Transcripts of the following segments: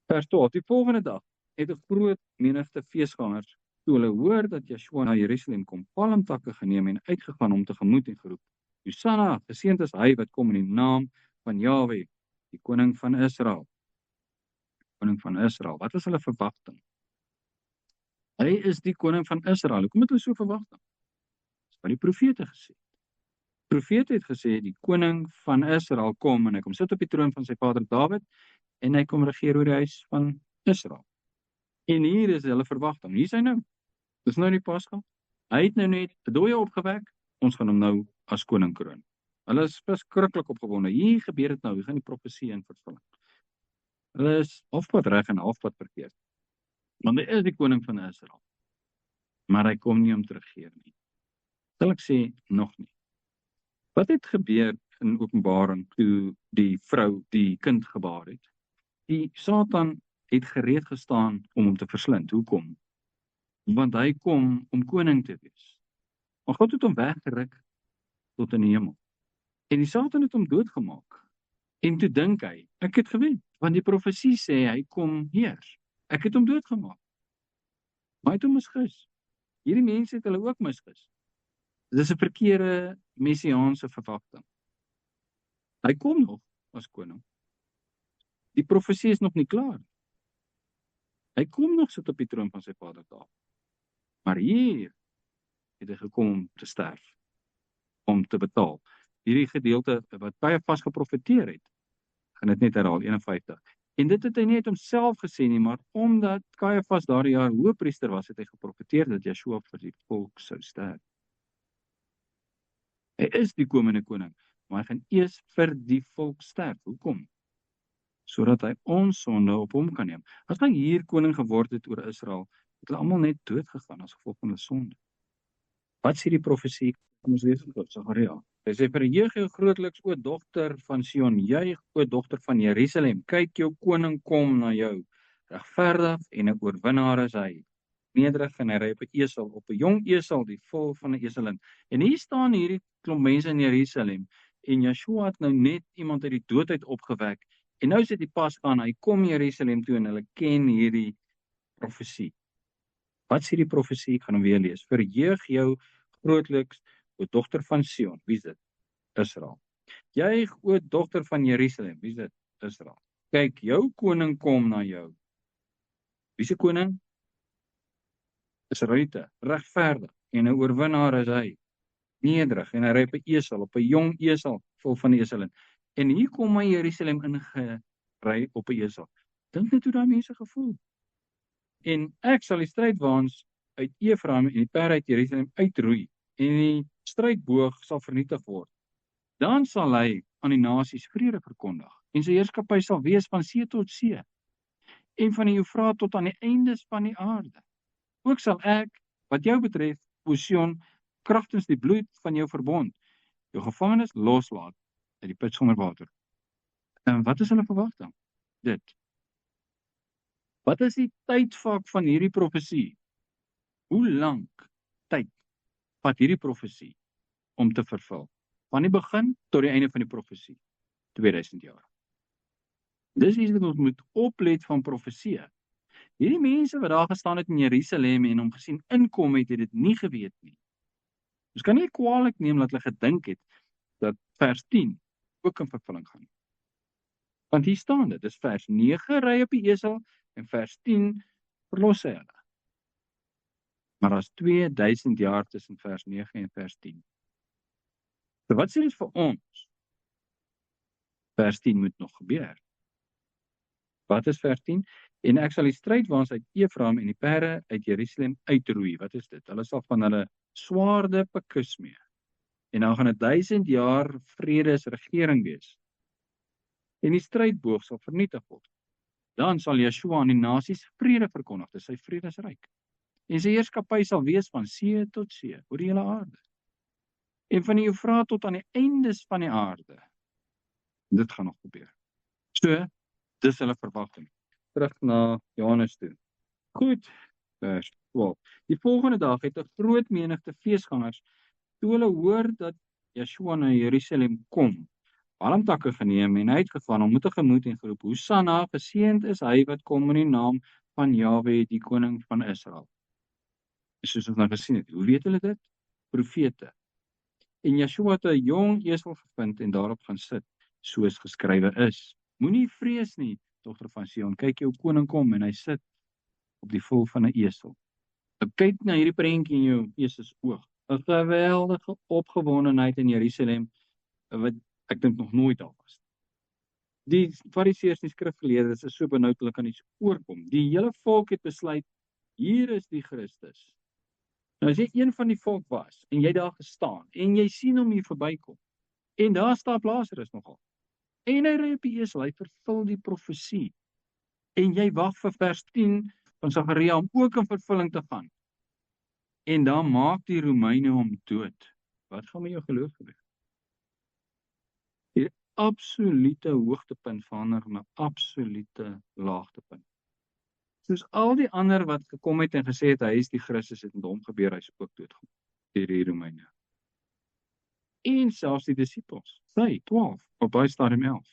Vers 12, die volgende dag het 'n groot menigte feesgangers, toe hulle hoor dat Yeshua na Jerusalem kom, palmtakke geneem en uitgegaan om tegemoet en geroep: Hosanna, geseënd is hy wat kom in die naam van Jahwe, die koning van Israel. Koning van Israel. Wat is hulle verwagting? Hy is die koning van Israel. Hoekom het hulle so verwagting? Dis wat die profete gesê het. Die profete het gesê die koning van Israel kom en hy kom sit op die troon van sy vader Dawid en hy kom regeer oor die huis van Israel. En hier is hulle verwagting. Hier is hy nou. Dis nou die Pasga. Hy het nou net 'n dooie opgewek. Ons gaan hom nou as koning kroon. Hulle is verskriklik opgewonde. Hier gebeur dit nou. Hier gaan die profesie in vervulling. Hulle is halfpad reg en halfpad verkeerd. Want hy is die koning van Israel. Maar hy kom nie om te regeer nie. Sal ek sê, nog nie. Wat het gebeur in Openbaring toe die vrou die kind gebaar het? Die Satan het gereed gestaan om hom te verslind. Hoekom? Want hy kom om koning te wees. Maar God het hom weggeruk tot in die hemel. En die Satan het hom doodgemaak. En toe dink hy, ek het gewen, want die profesie sê hy kom heers. Ek het hom doodgemaak. Maar hy het hom misgis. Hierdie mense het hulle ook misgis. Dit is 'n verkeerde messiaanse verwagting. Hy kom nog as koning. Die profesie is nog nie klaar. Hy kom nog sit op die troon van sy vader Dawid. Maar hier het hy gekom om te sterf, om te betaal. Hierdie gedeelte wat Kajafas geprofeteer het, gaan dit net herhaal, 51. En dit het hy nie uit homself gesê nie, maar omdat Kajafas daardie jaar hoëpriester was, het hy geprofeteer dat Yeshua vir die volk sou sterf. Hy is die komende koning, maar hy gaan eers vir die volk sterf. Hoekom? Sodat hy ons sonde op hom kan neem. As hy hier koning geword het oor Israel, het hulle almal net dood gegaan as gevolg van hulle sonde. Wat sê die profesie? Kom ons lees dit, Sagaria. Hy sê, verheug jou grootliks, o dogter van Sion, juig, o dogter van Jerusalem, kyk jou koning kom na jou, regverdig en 'n oorwinnaar is hy, nederig en hy ry op 'n esel, op 'n jong esel, die vol van 'n eselin. En hier staan hierdie klomp mense in Jerusalem, en Yeshua het nou net iemand uit die dood uit opgewek, en nou sit die Pasga aan, hy kom Jerusalem toe en hulle ken hierdie profesie. Wat sê die profesie? Ek gaan hom weer lees. Verheug jou grootliks, o dogter van Sion. Wie is dit? Israel. Juig, o dogter van Jerusalem. Wie is dit? Israel. Kyk, jou koning kom na jou. Wie is die koning? Israelite, regverdig en 'n oorwinnaar is hy. Nederig en hy ry op 'n esel, op 'n jong esel, vol van die eselin. En hier kom hy Jerusalem ingery op 'n esel. Dink net hoe daai mense gevoel. En ek sal die strydwaans uit Efraim en die perde uit Jerusalem uitroei, en die strydboog sal vernietig word. Dan sal hy aan die nasies vrede verkondig, en sy heerskappy sal wees van see tot see, en van die Eufraat tot aan die eindes van die aarde. Ook sal ek, wat jou betref, o Sion, kragtens die bloed van jou verbond, jou gevangenes loslaat uit die put sonder water. En wat is hulle verwagting? Dit. Wat is die tydvak van hierdie profesie? Hoe lank tyd vat hierdie profesie om te vervul? Van die begin tot die einde van die profesie. 2000 jaar. Dis iets wat ons moet oplet van profesie. Hierdie mense wat daar gestaan het in Jerusalem en hom gesien inkom het dit nie geweet nie. Ons kan nie kwaadlik neem dat hulle gedink het dat vers 10 ook in vervulling gaan. Want hier staan dit, dis vers 9 ry op die esel en vers 10 verlos hy hulle. Maar daar's 2000 jaar tussen vers 9 en vers 10. So wat sê dit vir ons? Vers 10 moet nog gebeur. Wat is vers 10? En ek sal die strydwaans uit Efraim en die perde uit Jerusalem uitroei. Wat is dit? Hulle sal van hulle swaarde bekus mee. En dan gaan 1000 jaar vredesregering wees. En die strydboog sal vernietig word. Dan sal Yeshua aan die nasies vrede verkondig, dis sy vredesryk. En sy heerskappy sal wees van see tot see, oor die hele aarde. En van die Eufraat tot aan die eindes van die aarde. Dit gaan nog gebeur. So, dis hulle verwagting. Terug na Johannes toe. Goed, vers 12. Die volgende dag het 'n groot menigte feesgangers, toe hulle hoor dat Yeshua na Jerusalem kom, palmtakke geneem en hy het gegaan om tegemoet en geroep, Hosanna, geseënd is hy wat kom in die naam van Jahwe, die koning van Israel. Soos ons nou gesien het, hoe weet hulle dit? Profete. En Yeshua het 'n jong esel gevind en daarop gaan sit, soos geskrywe is. Moenie vrees nie, dogter van Sion, kyk jou koning kom en hy sit op die vol van 'n esel. Nou kyk na hierdie prentjie in jou oog. 'n Geweldige opgewondenheid in Jerusalem, wat ek dink nog nooit daar was. Die Fariseërs en die skrifgeleerdes is so benoud hulle kan nie so oorkom. Die hele volk het besluit, hier is die Christus. Nou as jy een van die volk was, en jy daar gestaan, en jy sien hom hier verbykom, en daar staan Lazarus nogal, en hy ry op die esel, hy vervul die profesie, en jy wag vir vers 10 van Sagaria om ook in vervulling te gaan, en dan maak die Romeine hom dood. Wat gaan met jou geloof gebeur? Die absolute hoogtepunt verander na absolute laagtepunt. Soos al die ander wat gekom het en gesê het, hy is die Christus, het met hom gebeur, hy is ook doodgemaak deur die Romeine. En selfs die disippels, sy 12, op daai stadium 11,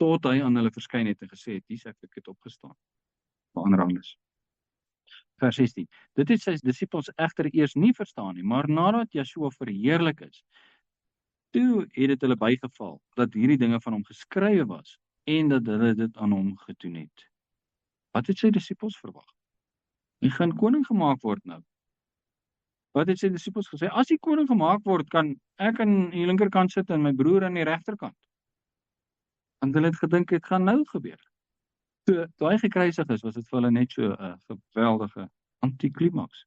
tot hy aan hulle verskyn het en gesê het, dis ek het opgestaan, verander alles. Vers 16, dit het sy disippels egter eers nie verstaan nie, maar nadat Yeshua verheerlik is, toe het dit hulle bygeval, dat hierdie dinge van hom geskrywe was, en dat hulle dit aan hom gedoen het. Wat het sy disippels verwag? Hy gaan koning gemaak word nou. Wat het sy disippels gesê? As die koning gemaak word, kan ek aan die linkerkant sit en my broer aan die regterkant. Want hulle het gedink, het gaan nou gebeur. Toe hy gekruisig is, was dit vir hulle net so 'n geweldige antiklimaks.